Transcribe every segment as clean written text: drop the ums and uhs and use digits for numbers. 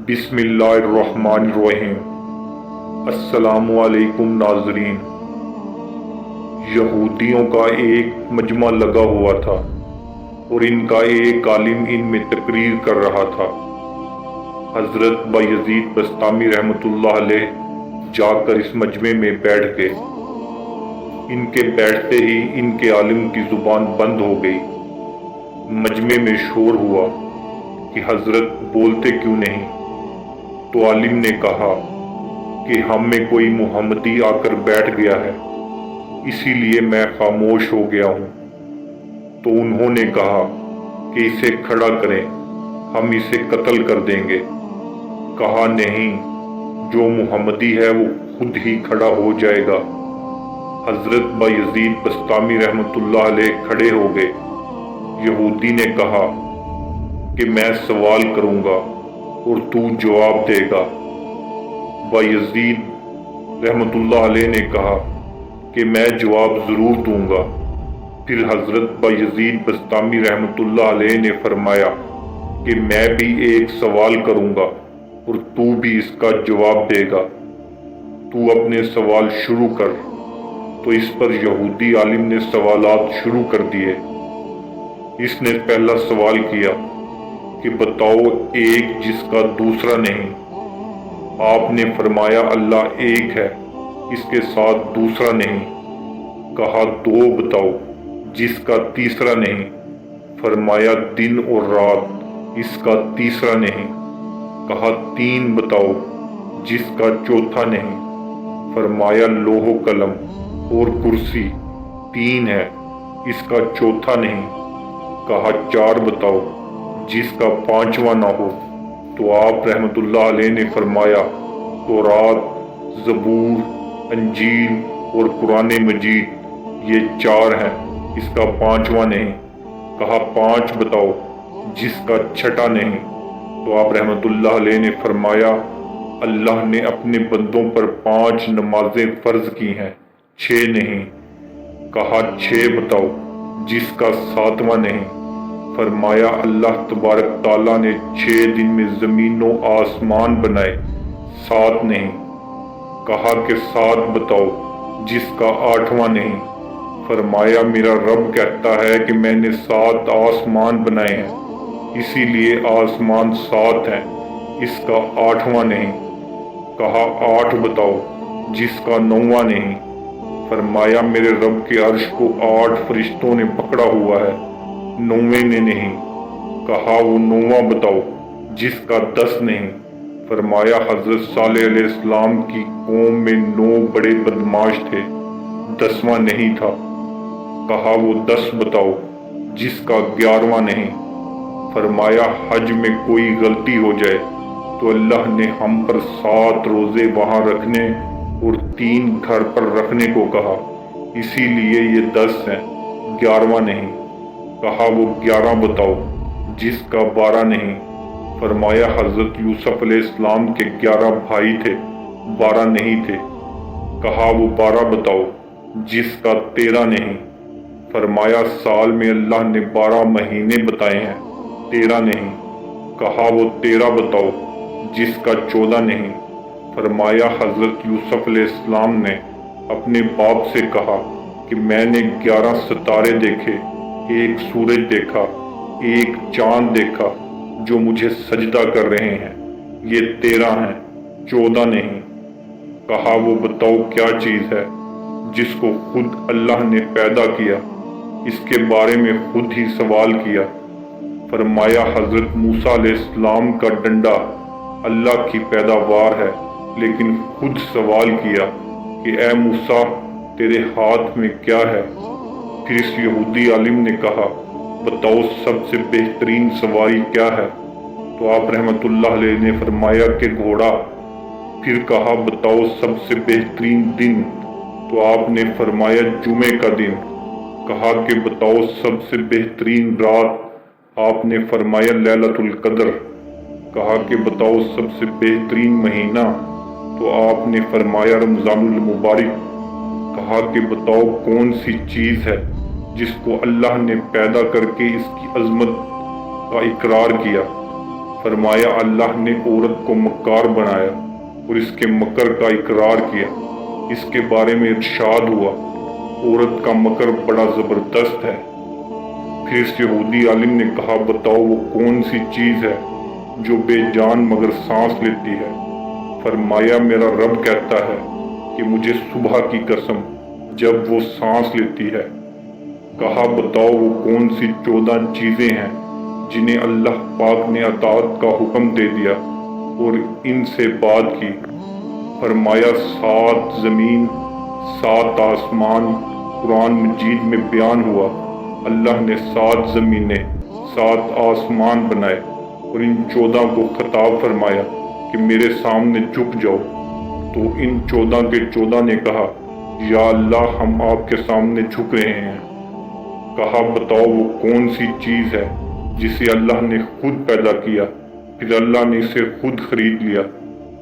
بسم اللہ الرحمن الرحیم۔ السلام علیکم ناظرین۔ یہودیوں کا ایک مجمع لگا ہوا تھا اور ان کا ایک عالم ان میں تقریر کر رہا تھا۔ حضرت بایزید بسطامی رحمۃ اللہ علیہ جا کر اس مجمع میں بیٹھ گئے۔ ان کے بیٹھتے ہی ان کے عالم کی زبان بند ہو گئی۔ مجمع میں شور ہوا کہ حضرت بولتے کیوں نہیں؟ تو عالم نے کہا کہ ہم میں کوئی محمدی آ کر بیٹھ گیا ہے، اسی لیے میں خاموش ہو گیا ہوں۔ تو انہوں نے کہا کہ اسے کھڑا کریں، ہم اسے قتل کر دیں گے۔ کہا نہیں، جو محمدی ہے وہ خود ہی کھڑا ہو جائے گا۔ حضرت بایزید بسطامی رحمۃ اللہ علیہ کھڑے ہو گئے۔ یہودی نے کہا کہ میں سوال کروں گا اور تو جواب دے گا۔ بایزید رحمۃ اللہ علیہ نے کہا کہ میں جواب ضرور دوں گا۔ پھر حضرت بایزید بسطامی رحمۃ اللہ علیہ نے فرمایا کہ میں بھی ایک سوال کروں گا اور تو بھی اس کا جواب دے گا۔ تو اپنے سوال شروع کر۔ تو اس پر یہودی عالم نے سوالات شروع کر دیے۔ اس نے پہلا سوال کیا کہ بتاؤ ایک جس کا دوسرا نہیں۔ آپ نے فرمایا اللہ ایک ہے، اس کے ساتھ دوسرا نہیں۔ کہا دو بتاؤ جس کا تیسرا نہیں۔ فرمایا دن اور رات، اس کا تیسرا نہیں۔ کہا تین بتاؤ جس کا چوتھا نہیں۔ فرمایا لوح و قلم اور کرسی، تین ہے، اس کا چوتھا نہیں۔ کہا چار بتاؤ جس کا پانچواں نہ ہو۔ تو آپ رحمۃ اللہ علیہ نے فرمایا تورات، زبور، انجیل اور قرآن مجید، یہ چار ہیں، اس کا پانچواں نہیں۔ کہا پانچ بتاؤ جس کا چھٹا نہیں۔ تو آپ رحمۃ اللہ علیہ نے فرمایا اللہ نے اپنے بندوں پر 5 نمازیں فرض کی ہیں، 6 نہیں۔ کہا 6 بتاؤ جس کا 7واں نہیں۔ فرمایا اللہ تبارک تعالیٰ نے 6 دن میں زمین و آسمان بنائے، 7 نہیں۔ کہا کہ 7 بتاؤ جس کا 8واں نہیں۔ فرمایا میرا رب کہتا ہے کہ میں نے 7 آسمان بنائے ہیں، اسی لیے آسمان 7 ہیں، اس کا 8واں نہیں۔ کہا 8 بتاؤ جس کا 9واں نہیں۔ فرمایا میرے رب کے عرش کو 8 فرشتوں نے پکڑا ہوا ہے، 9ویں نے نہیں۔ کہا وہ 9واں بتاؤ جس کا 10 نہیں۔ فرمایا حضرت صالح علیہ السلام کی قوم میں 9 بڑے بدماش تھے، 10واں نہیں تھا۔ کہا وہ 10 بتاؤ جس کا 11واں نہیں۔ فرمایا حج میں کوئی غلطی ہو جائے تو اللہ نے ہم پر 7 روزے وہاں رکھنے اور 3 گھر پر رکھنے کو کہا، اسی لیے یہ 10 ہیں، 11واں نہیں۔ کہا وہ 11 بتاؤ جس کا 12 نہیں۔ فرمایا حضرت یوسف علیہ السلام کے 11 بھائی تھے، 12 نہیں تھے۔ کہا وہ 12 بتاؤ جس کا 13 نہیں۔ فرمایا سال میں اللہ نے 12 مہینے بتائے ہیں، 13 نہیں۔ کہا وہ 13 بتاؤ جس کا 14 نہیں۔ فرمایا حضرت یوسف علیہ السلام نے اپنے باپ سے کہا کہ میں نے 11 ستارے دیکھے، ایک سورج دیکھا، ایک چاند دیکھا جو مجھے سجدہ کر رہے ہیں، یہ 13 ہیں، 14 نہیں۔ کہا وہ بتاؤ کیا چیز ہے جس کو خود اللہ نے پیدا کیا، اس کے بارے میں خود ہی سوال کیا۔ فرمایا حضرت موسیٰ علیہ السلام کا ڈنڈا اللہ کی پیداوار ہے، لیکن خود سوال کیا کہ اے موسیٰ تیرے ہاتھ میں کیا ہے؟ پھر اس یہودی عالم نے کہا بتاؤ سب سے بہترین سواری کیا ہے؟ تو آپ رحمۃ اللہ علیہ نے فرمایا کہ گھوڑا۔ پھر کہا بتاؤ سب سے بہترین دن؟ تو آپ نے فرمایا جمعے کا دن۔ کہا کہ بتاؤ سب سے بہترین رات؟ آپ نے فرمایا لیلۃ القدر۔ کہا کہ بتاؤ سب سے بہترین مہینہ؟ تو آپ نے فرمایا رمضان المبارک۔ کہا کہ بتاؤ کون سی چیز ہے جس کو اللہ نے پیدا کر کے اس کی عظمت کا اقرار کیا؟ فرمایا اللہ نے عورت کو مکار بنایا اور اس کے مکر کا اقرار کیا۔ اس کے بارے میں ارشاد ہوا، عورت کا مکر بڑا زبردست ہے۔ پھر اس یہودی عالم نے کہا، بتاؤ وہ کون سی چیز ہے جو بے جان مگر سانس لیتی ہے؟ فرمایا میرا رب کہتا ہے کہ مجھے صبح کی قسم جب وہ سانس لیتی ہے۔ کہا بتاؤ وہ کون سی 14 چیزیں ہیں جنہیں اللہ پاک نے اطاعت کا حکم دے دیا اور ان سے بات کی؟ فرمایا 7 زمین 7 آسمان۔ قرآن مجید میں بیان ہوا اللہ نے 7 زمینیں 7 آسمان بنائے اور ان 14 کو خطاب فرمایا کہ میرے سامنے جھک جاؤ، تو ان 14 کے 14 نے کہا یا اللہ ہم آپ کے سامنے جھک رہے ہیں۔ کہا بتاؤ وہ کون سی چیز ہے جسے اللہ نے خود پیدا کیا پھر اللہ نے اسے خود خرید لیا؟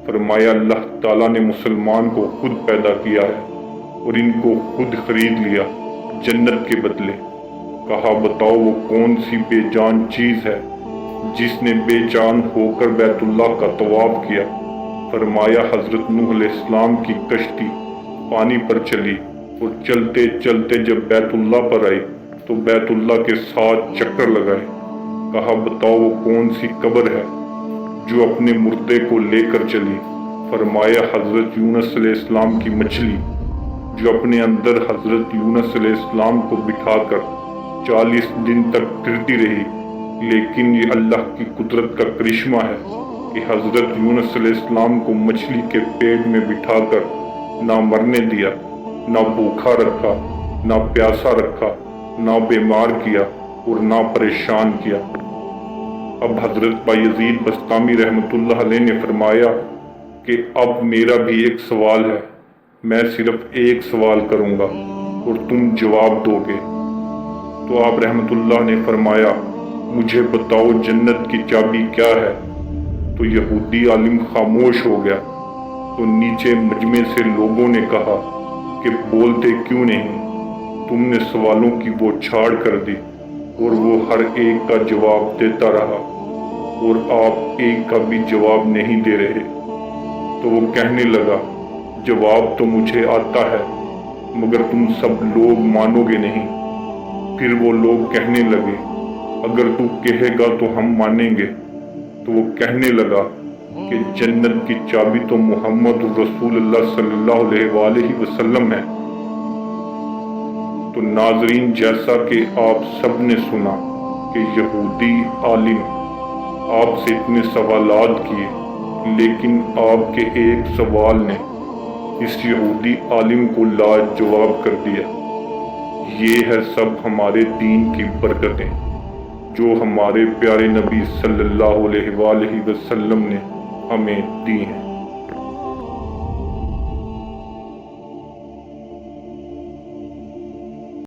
فرمایا اللہ تعالیٰ نے مسلمان کو خود پیدا کیا ہے اور ان کو خود خرید لیا جنت کے بدلے۔ کہا بتاؤ وہ کون سی بے جان چیز ہے جس نے بے جان ہو کر بیت اللہ کا طواف کیا؟ فرمایا حضرت نوح علیہ السلام کی کشتی پانی پر چلی اور چلتے چلتے جب بیت اللہ پر آئی تو بیت اللہ کے 7 چکر لگائے۔ کہا بتاؤ وہ کون سی قبر ہے جو اپنے مردے کو لے کر چلی؟ فرمایا حضرت یونس علیہ السلام کی مچھلی جو اپنے اندر حضرت یونس علیہ السلام کو بٹھا کر 40 دن تک پھرتی رہی۔ لیکن یہ اللہ کی قدرت کا کرشمہ ہے کہ حضرت یونس علیہ السلام کو مچھلی کے پیٹ میں بٹھا کر نہ مرنے دیا، نہ بھوکا رکھا، نہ پیاسا رکھا، نہ بیمار کیا اور نہ پریشان کیا۔ اب حضرت بایزید بسطامی رحمۃ اللہ علیہ نے فرمایا کہ اب میرا بھی ایک سوال ہے، میں صرف ایک سوال کروں گا اور تم جواب دو گے۔ تو آپ رحمۃ اللہ نے فرمایا مجھے بتاؤ جنت کی چابی کیا ہے؟ تو یہودی عالم خاموش ہو گیا۔ تو نیچے مجمع سے لوگوں نے کہا کہ بولتے کیوں نہیں؟ تم نے سوالوں کی بوچھاڑ کر دی اور وہ ہر ایک کا جواب دیتا رہا اور آپ ایک کا بھی جواب نہیں دے رہے۔ تو وہ کہنے لگا جواب تو مجھے آتا ہے مگر تم سب لوگ مانو گے نہیں۔ پھر وہ لوگ کہنے لگے اگر تو کہے گا تو ہم مانیں گے۔ تو وہ کہنے لگا کہ جنت کی چابی تو محمد رسول اللہ صلی اللہ علیہ وآلہ وسلم ہے۔ تو ناظرین جیسا کہ آپ سب نے سنا کہ یہودی عالم آپ سے اتنے سوالات کیے، لیکن آپ کے ایک سوال نے اس یہودی عالم کو لاجواب کر دیا۔ یہ ہے سب ہمارے دین کی برکتیں جو ہمارے پیارے نبی صلی اللہ علیہ وآلہ وسلم نے ہمیں دی ہیں۔